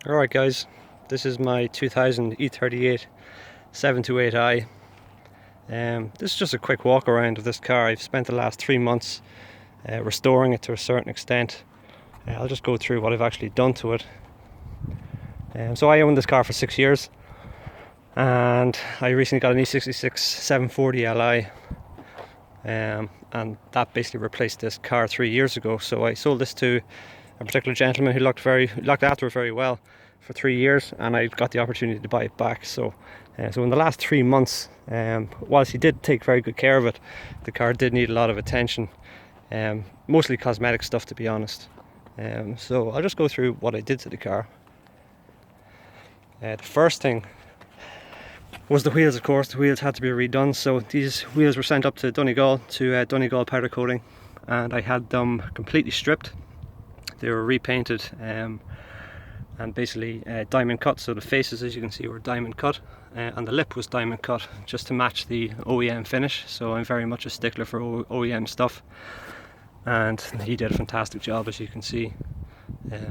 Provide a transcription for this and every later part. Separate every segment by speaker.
Speaker 1: Alright guys, this is my 2000 E38 728i. This is just a quick walk around of this car. I've spent the last 3 months restoring it to a certain extent. I'll just go through what I've actually done to it. So I owned this car for 6 years, and I recently got an E66 740 Li, and that basically replaced this car 3 years ago. So I sold this to a particular gentleman who looked after it very well for 3 years, and I got the opportunity to buy it back. So in the last 3 months, whilst he did take very good care of it, the car did need a lot of attention, mostly cosmetic stuff, to be honest. So I'll just go through what I did to the car. The first thing was the wheels. Of course, the wheels had to be redone. So these wheels were sent up to Donegal to Donegal powder coating, and I had them completely stripped. They were repainted and basically diamond cut. So the faces, as you can see, were diamond cut, and the lip was diamond cut just to match the OEM finish. So I'm very much a stickler for OEM stuff, and he did a fantastic job, as you can see.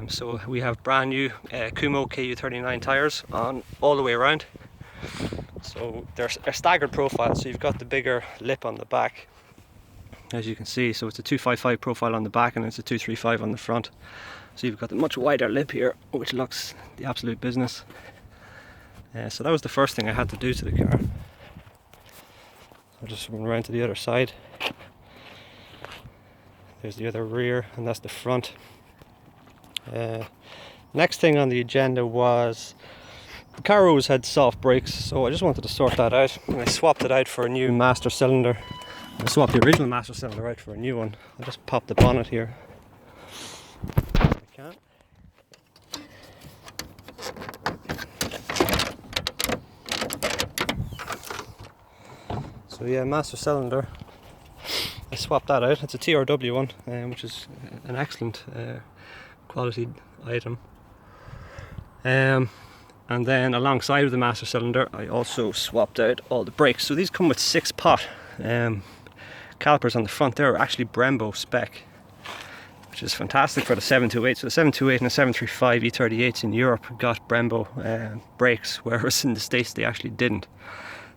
Speaker 1: So we have brand new Kumho KU39 tyres on all the way around. So they're a staggered profile, so you've got the bigger lip on the back, as you can see. So it's a 255 profile on the back, and it's a 235 on the front. So you've got a much wider lip here, which looks the absolute business. So that was the first thing I had to do to the car. I'll just run around to the other side. There's the other rear, and that's the front. Next thing on the agenda was the car always had soft brakes, so I just wanted to sort that out, and I swapped it out for a new master cylinder. I swapped the original master cylinder out for a new one. I just popped the bonnet here. If I can. So yeah, master cylinder. I swapped that out. It's a TRW one, which is an excellent quality item. And then alongside of the master cylinder, I also swapped out all the brakes. So these come with 6-pot calipers on the front. They're actually Brembo spec, which is fantastic for the 728. So the 728 and the 735 E38s in Europe got Brembo brakes, whereas in the States they actually didn't.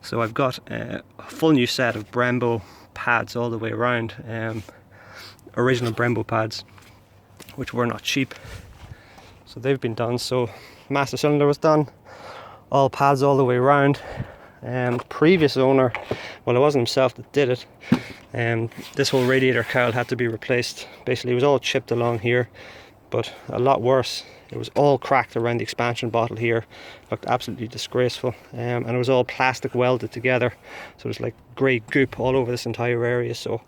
Speaker 1: So I've got a full new set of Brembo pads all the way around, original Brembo pads, which were not cheap. So they've been done. So master cylinder was done, all pads all the way around. Previous owner, well, it wasn't himself that did it, this whole radiator cowl had to be replaced. Basically it was all chipped along here, but a lot worse, it was all cracked around the expansion bottle here. Looked absolutely disgraceful, and it was all plastic welded together, so there's like grey goop all over this entire area. So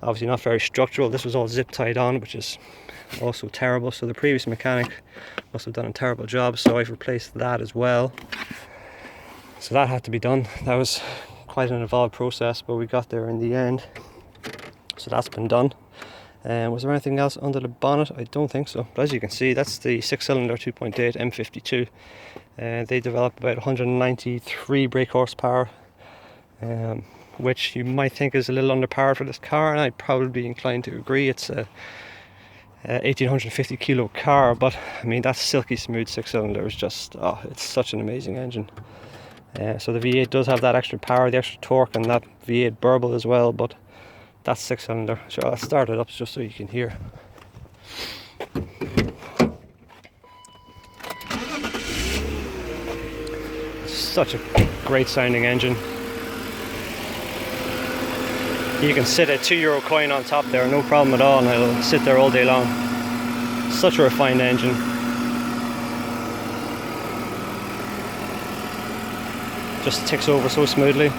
Speaker 1: obviously not very structural. This was all zip tied on, which is also terrible. So the previous mechanic must have done a terrible job, so I've replaced that as well. So that had to be done. That was quite an involved process, but we got there in the end. So that's been done. Was there anything else under the bonnet? I don't think so. But as you can see, that's the 6-cylinder 2.8 M52. They develop about 193 brake horsepower, which you might think is a little underpowered for this car, and I'd probably be inclined to agree. It's a 1850 kilo car, but I mean, that silky smooth 6-cylinder is just, oh, it's such an amazing engine. So the V8 does have that extra power, the extra torque, and that V8 burble as well, but that's 6-cylinder. So I'll start it up just so you can hear. It's such a great sounding engine. You can sit a €2 coin on top there, no problem at all, and it'll sit there all day long. Such a refined engine. Just ticks over so smoothly.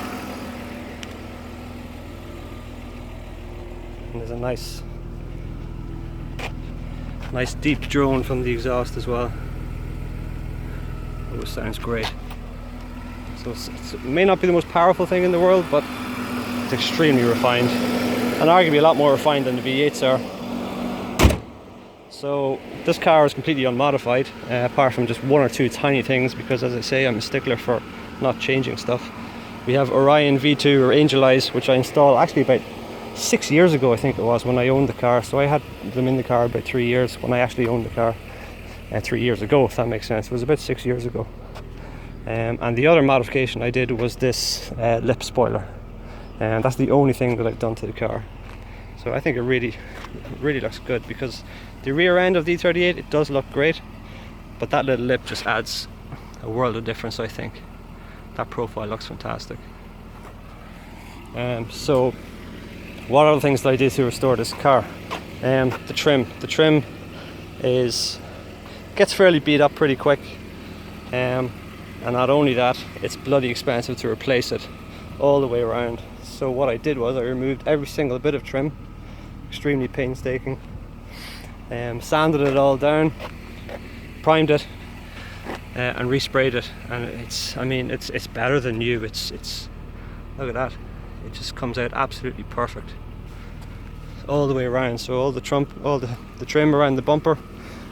Speaker 1: And there's a nice deep drone from the exhaust as well. Oh, it sounds great. So it may not be the most powerful thing in the world, but it's extremely refined, and arguably a lot more refined than the V8s are. So this car is completely unmodified, apart from just one or two tiny things, because as I say, I'm a stickler for not changing stuff. We have Orion V2 or Angel Eyes, which I installed actually about 6 years ago, I think it was, when I owned the car. So I had them in the car about 3 years when I actually owned the car. 3 years ago, if that makes sense. It was about 6 years ago. And the other modification I did was this lip spoiler, and that's the only thing that I've done to the car. So I think it really looks good, because the rear end of the E38, it does look great, but that little lip just adds a world of difference. I think that profile looks fantastic. So what other things did I do to restore this car? The trim gets fairly beat up pretty quick, and not only that, it's bloody expensive to replace it all the way around. So what I did was I removed every single bit of trim, extremely painstaking, sanded it all down, primed it, and resprayed it, and it's better than new. It's look at that, it just comes out absolutely perfect all the way around. So all the trim around the bumper,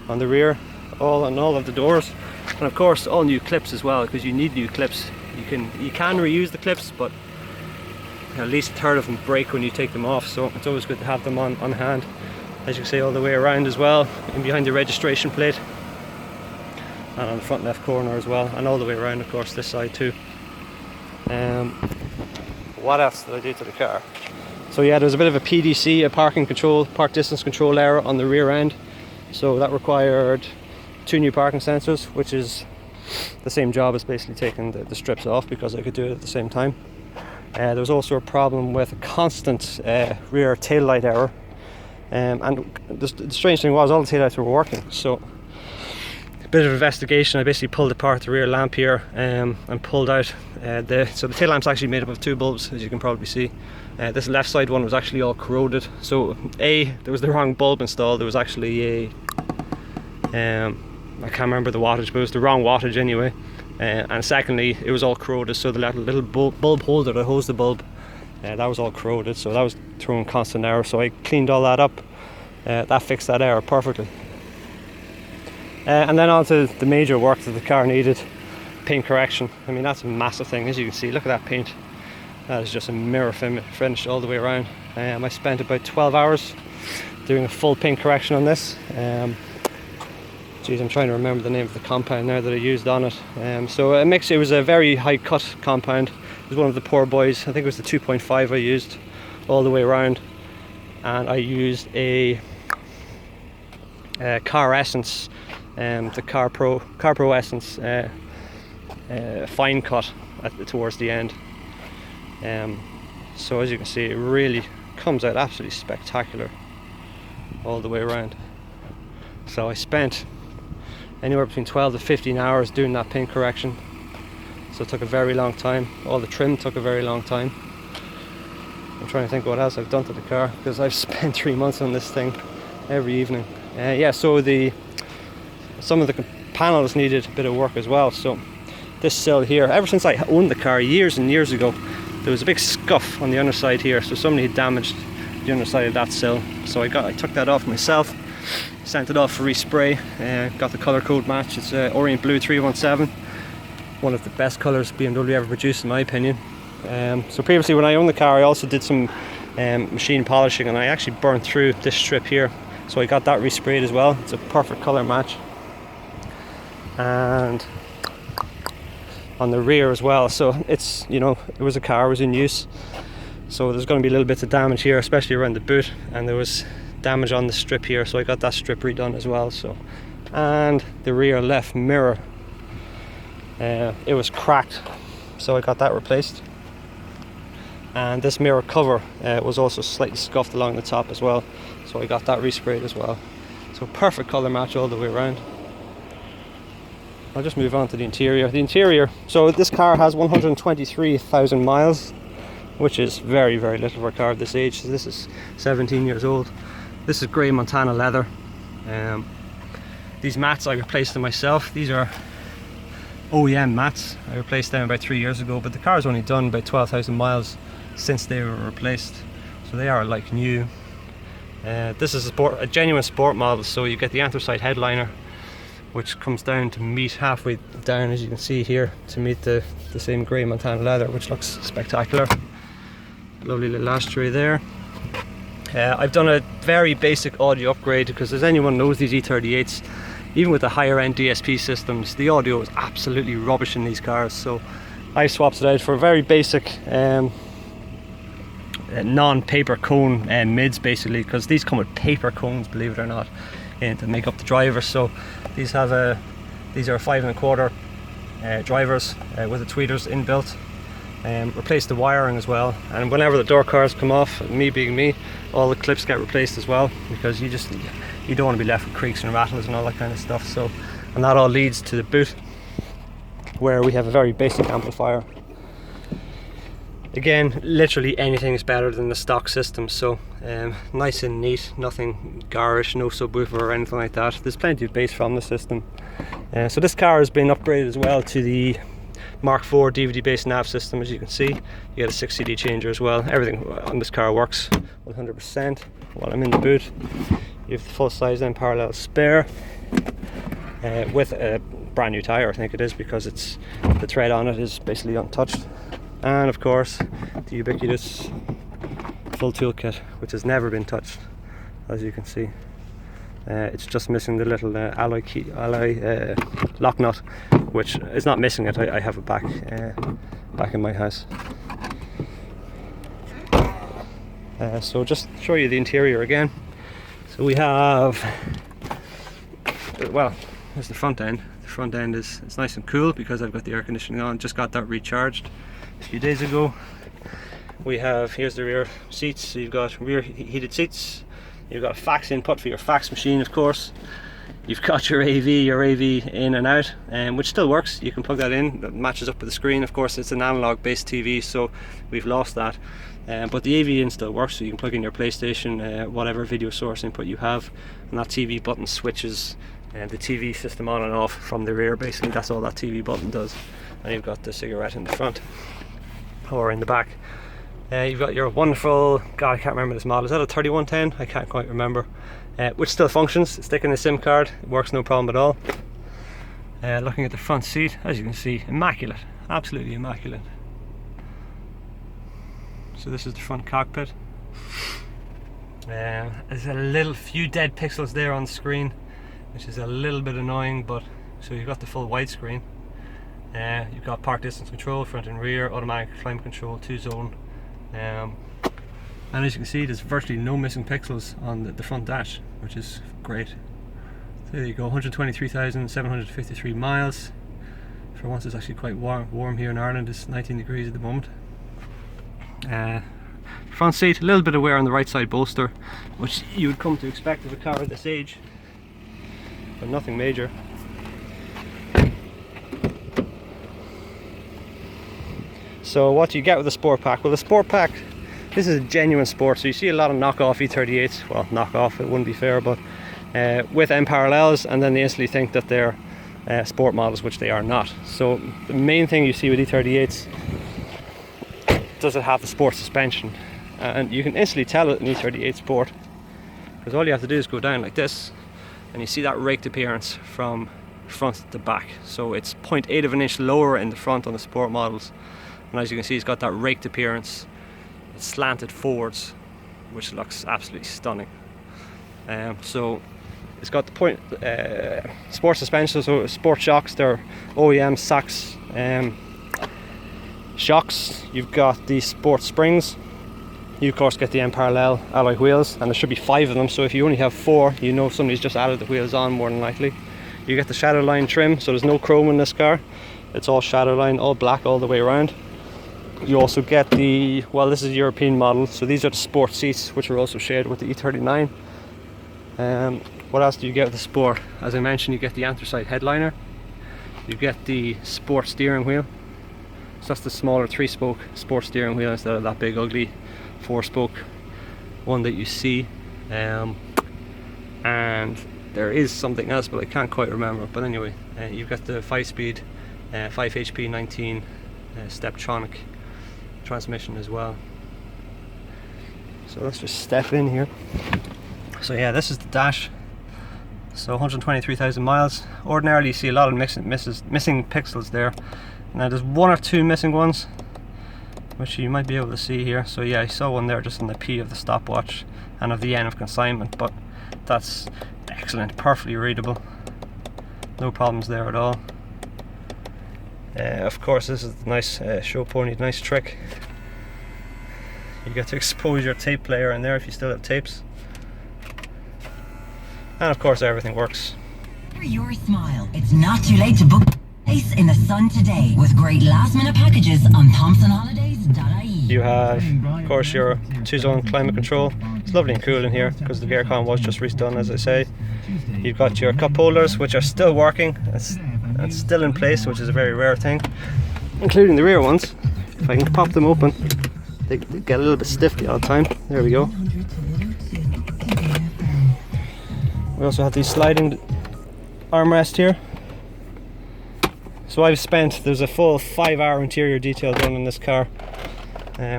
Speaker 1: on the rear, all of the doors, and of course all new clips as well, because you need new clips. You can reuse the clips, but at least a third of them break when you take them off, so it's always good to have them on hand, as you can see, all the way around as well, and behind the registration plate, and on the front left corner as well, and all the way around, of course, this side too. What else did I do to the car? So yeah, there was a bit of a PDC, a park distance control error on the rear end, so that required 2 new parking sensors, which is the same job as basically taking the strips off, because I could do it at the same time. There was also a problem with a constant rear taillight error, and the strange thing was all the taillights were working. So a bit of investigation, I basically pulled apart the rear lamp here, and pulled out so the tail lamp's actually made up of 2 bulbs, as you can probably see. This left side one was actually all corroded, so there was the wrong bulb installed. There was actually I can't remember the wattage, but it was the wrong wattage anyway. And secondly, it was all corroded, so the little bulb holder that holds the bulb, that was all corroded, so that was throwing constant error. So I cleaned all that up, that fixed that error perfectly. And then on to the major work that the car needed, paint correction. I mean, that's a massive thing, as you can see. Look at that paint. That is just a mirror finish all the way around. I spent about 12 hours doing a full paint correction on this. Geez, I'm trying to remember the name of the compound now that I used on it. So it was a very high cut compound. It was one of the poor boys. I think it was the 2.5 I used all the way around, and I used a Car Essence, the Car Pro Essence fine cut towards the end. So as you can see, it really comes out absolutely spectacular all the way around. So I spent anywhere between 12 to 15 hours doing that paint correction, so it took a very long time. All the trim took a very long time. I'm trying to think what else I've done to the car, because I've spent 3 months on this thing every evening. Yeah, so some of the panels needed a bit of work as well. So this sill here, ever since I owned the car years and years ago, there was a big scuff on the underside here, so somebody had damaged the underside of that sill. So I took that off myself, sent it off for respray, got the colour code match. It's Orient Blue 317, one of the best colours BMW ever produced in my opinion. So previously when I owned the car, I also did some machine polishing, and I actually burned through this strip here, so I got that resprayed as well. It's a perfect colour match. And on the rear as well, so it's, you know, it was a car, it was in use, so there's going to be little bits of damage here, especially around the boot, and there was damage on the strip here, so I got that strip redone as well. So, and the rear left mirror, it was cracked, so I got that replaced, and this mirror cover was also slightly scuffed along the top as well, so I got that resprayed as well. So perfect colour match all the way around. I'll just move on to the interior. The interior, so this car has 123,000 miles, which is very, very little for a car of this age. So this is 17 years old. This is grey Montana leather. These mats I replaced them myself. These are OEM mats. I replaced them about 3 years ago, but the car's only done about 12,000 miles since they were replaced, so they are like new. This is a genuine sport model, so you get the anthracite headliner, which comes down to meet halfway down, as you can see here, to meet the same grey Montana leather, which looks spectacular. Lovely little ashtray there. I've done a very basic audio upgrade, because as anyone knows, these E38s, even with the higher end DSP systems, the audio is absolutely rubbish in these cars. So I swapped it out for a very basic non-paper cone mids, basically, because these come with paper cones, believe it or not, to make up the drivers. So these are 5 1/4 drivers with the tweeters inbuilt. Replace the wiring as well, and whenever the door cars come off, me being me, all the clips get replaced as well, because you don't want to be left with creaks and rattles and all that kind of stuff. So, and that all leads to the boot, where we have a very basic amplifier. Again, literally anything is better than the stock system. So nice and neat, nothing garish, no subwoofer or anything like that. There's plenty of bass from the system. So this car has been upgraded as well to the Mark IV DVD based nav system. As you can see, you get a 6 CD changer as well. Everything on this car works 100%. While I'm in the boot, you have the full size and parallel spare with a brand new tyre, I think it is, because it's the tread on it is basically untouched. And of course the ubiquitous full toolkit, which has never been touched, as you can see. It's just missing the little alloy lock nut, which is not missing it. I have it back in my house. So just show you the interior again. So we have, well, here's the front end. The front end it's nice and cool because I've got the air conditioning on. Just got that recharged a few days ago. We have, here's the rear seats. So you've got rear heated seats. You've got a fax input for your fax machine, of course. You've got your AV in and out, which still works. You can plug that in, that matches up with the screen. Of course, it's an analog based TV, so we've lost that. But the AV in still works, so you can plug in your PlayStation, whatever video source input you have, and that TV button switches the TV system on and off from the rear. Basically, that's all that TV button does. And you've got the cigarette in the front, or in the back. You've got your wonderful, God, I can't remember this model. Is that a 3110? I can't quite remember. Which still functions. Stick in a SIM card, it works no problem at all. Looking at the front seat, as you can see, immaculate, absolutely immaculate. So this is the front cockpit. There's a few dead pixels there on the screen, which is a little bit annoying, but so you've got the full widescreen. You've got park distance control, front and rear, automatic climate control, 2-zone. And as you can see, there's virtually no missing pixels on the front dash, which is great. So there you go, 123,753 miles. For once it's actually quite warm here in Ireland. It's 19 degrees at the moment. Front seat, a little bit of wear on the right side bolster, which you would come to expect of a car at this age, but nothing major. So what do you get with the Sport Pack? Well, the Sport Pack, this is a genuine sport. So you see a lot of knockoff E38s. Well, knockoff, it wouldn't be fair, but with M parallels, and then they instantly think that they're sport models, which they are not. So the main thing you see with E38s, does it have the sport suspension? And you can instantly tell it an E38 Sport, because all you have to do is go down like this, and you see that raked appearance from front to back. So it's 0.8 of an inch lower in the front on the sport models. And as you can see, it's got that raked appearance. It's slanted forwards, which looks absolutely stunning. So it's got the sport suspension, so sport shocks. They're OEM Sachs shocks. You've got the sport springs. You of course get the M parallel alloy wheels, and there should be 5 of them. So if you only have 4, you know somebody's just added the wheels on, more than likely. You get the shadow line trim, so there's no chrome in this car. It's all shadow line, all black all the way around. You also get the, well, this is a European model, so these are the sport seats, which are also shaded with the E39. What else do you get with the Sport? As I mentioned, you get the anthracite headliner. You get the sport steering wheel. So that's the smaller 3-spoke sport steering wheel instead of that big ugly 4-spoke one that you see. And there is something else, but I can't quite remember. But anyway, you've got the 5-speed 5 HP 19 Steptronic transmission as well. So let's just step in here. So yeah, this is the dash. So 123,000 miles. Ordinarily you see a lot of missing pixels there. Now there's 1 or 2 missing ones, which you might be able to see here. So yeah, I saw one there just on the P of the stopwatch and of the N of consignment, but that's excellent, perfectly readable. no problems there at all. Of course, this is the nice show pony, nice trick. You get to expose your tape player in there if you still have tapes. And of course everything works.
Speaker 2: For your smile, it's not too late to book place in the sun today with great last minute packages on thompsonholidays.ie.
Speaker 1: You have, of course, your 2-zone climate control. It's lovely and cool in here because the aircon was just redone, as I say. You've got your cup holders, which are still working. It's still in place, which is a very rare thing, including the rear ones. If I can pop them open, they get a little bit stiff the odd time. There we go. We also have the sliding armrest here. So I've spent, there's a full 5-hour interior detail done on this car,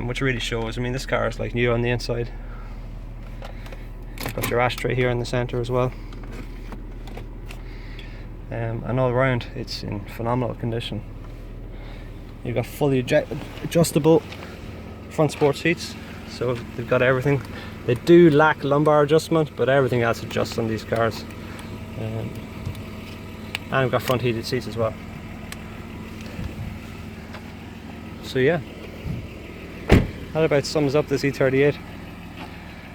Speaker 1: which really shows. I mean, this car is like new on the inside. You've got your ashtray here in the center as well. And all around it's in phenomenal condition. You've got fully adjustable front sport seats, so they've got everything. They do lack lumbar adjustment, but everything else adjusts on these cars. And we've got front heated seats as well. So yeah, that about sums up this E38.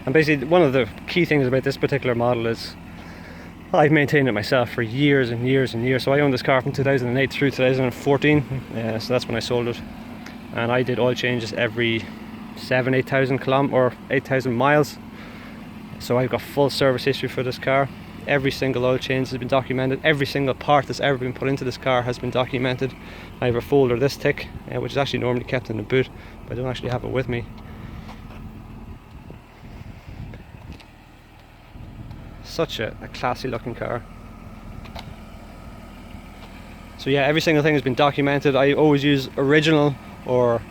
Speaker 1: And basically one of the key things about this particular model is I've maintained it myself for years and years and years. So I owned this car from 2008 through 2014, so that's when I sold it. And I did oil changes every 8,000 kilometers or 8,000 miles. So I've got full service history for this car. Every single oil change has been documented. Every single part that's ever been put into this car has been documented. I have a folder this thick, which is actually normally kept in the boot, but I don't actually have it with me. Such a classy looking car. So yeah, every single thing has been documented. I always use original, or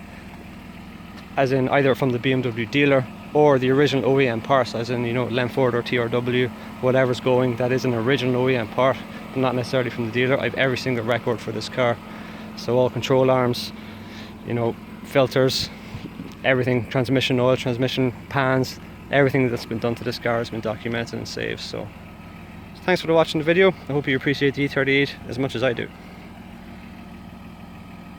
Speaker 1: as in either from the BMW dealer or the original OEM parts, as in, you know, Lemford or TRW, whatever's going, that is an original OEM part, but not necessarily from the dealer. I have every single record for this car. So all control arms, you know, filters, everything, transmission oil, transmission pans, everything that's been done to this car has been documented and saved. So thanks for watching the video. I hope you appreciate the E38 as much as I do.